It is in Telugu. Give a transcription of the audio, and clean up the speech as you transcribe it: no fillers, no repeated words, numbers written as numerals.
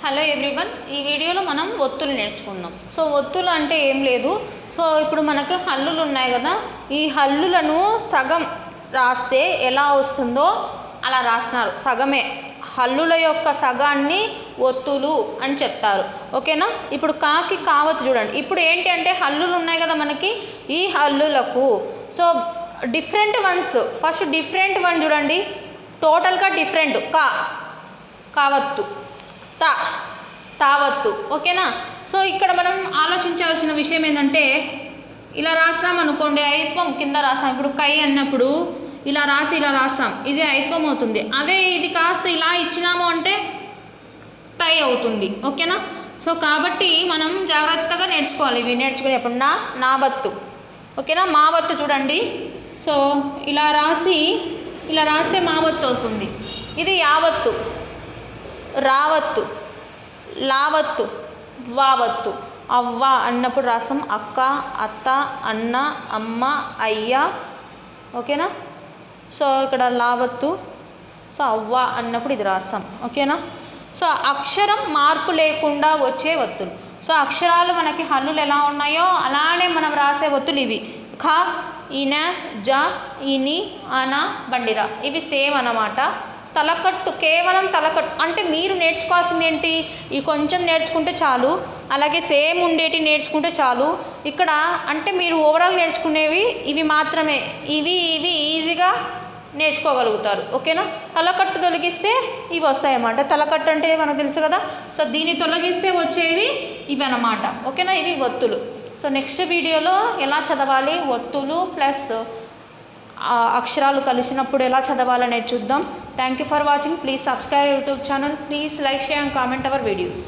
హలో ఎవ్రీవన్, ఈ వీడియోలో మనం ఒత్తులు నేర్చుకుందాం. సో ఒత్తులు అంటే ఏం లేదు. సో ఇప్పుడు మనకు హల్లులు ఉన్నాయి కదా, ఈ హల్లులను సగం రాస్తే ఎలా వస్తుందో అలా రాసినారు. సగమే హల్లుల యొక్క సగాన్ని ఒత్తులు అని చెప్తారు. ఓకేనా? ఇప్పుడు కాకి కావత్తు చూడండి. ఇప్పుడు ఏంటి అంటే హల్లులు ఉన్నాయి కదా మనకి, ఈ హల్లులకు so different once. First different one చూడండి, టోటల్గా డిఫరెంట్. కావత్తు, తావత్తు. ఓకేనా? సో ఇక్కడ మనం ఆలోచించాల్సిన విషయం ఏంటంటే, ఇలా రాసాం అనుకోండి, ఐత్వం కింద రాసాం. ఇప్పుడు కై అన్నప్పుడు ఇలా రాసాం, ఇది ఐత్వం అవుతుంది. అదే ఇది కాస్త ఇలా ఇచ్చినాము అంటే తై అవుతుంది. ఓకేనా? సో కాబట్టి మనం జాగ్రత్తగా నేర్చుకోవాలి. ఇవి నేర్చుకునేప్పుడు నా బత్తు. ఓకేనా? మా బత్తు చూడండి. సో ఇలా రాస్తే మా బత్తు అవుతుంది. ఇది యావత్తు, రావత్తు, లావత్తు, వావత్తు. అవ్వ అన్నప్పుడు రాస్తాం అక్క, అత్త, అన్న, అమ్మ, అయ్య. ఓకేనా? సో ఇక్కడ లావత్తు. సో అవ్వ అన్నప్పుడు ఇది రాస్తాం. ఓకేనా? సో అక్షరం మార్పు లేకుండా వచ్చే ఒత్తులు. సో అక్షరాలు మనకి హల్లులు ఎలా ఉన్నాయో అలానే మనం రాసే ఒత్తులు ఇవి. ఖ, ఇన, జ, ఇని, అన, బండిరా. ఇవి సేమ్ అన్నమాట. తలకట్టు, కేవలం తలకట్టు అంటే మీరు నేర్చుకోవాల్సింది ఏంటి, ఈ కొంచెం నేర్చుకుంటే చాలు. అలాగే సేమ్ ఉండేటి నేర్చుకుంటే చాలు. ఇక్కడ అంటే మీరు ఓవరాల్ నేర్చుకునేవి ఇవి మాత్రమే. ఇవి ఈజీగా నేర్చుకోగలుగుతారు. ఓకేనా? తలకట్టు తొలగిస్తే ఇవి వస్తాయన్నమాట. తలకట్టు అంటే మనకు తెలుసు కదా. సో దీన్ని తొలగిస్తే వచ్చేవి ఇవి అన్నమాట. ఓకేనా? ఇవి ఒత్తులు. సో నెక్స్ట్ వీడియోలో ఎలా చదవాలి, ఒత్తులు ప్లస్ అక్షరాలు కలిసినప్పుడు ఎలా చదవాలనేది చూద్దాం. Thank you for watching. Please subscribe YouTube channel. Please like, share and comment our videos.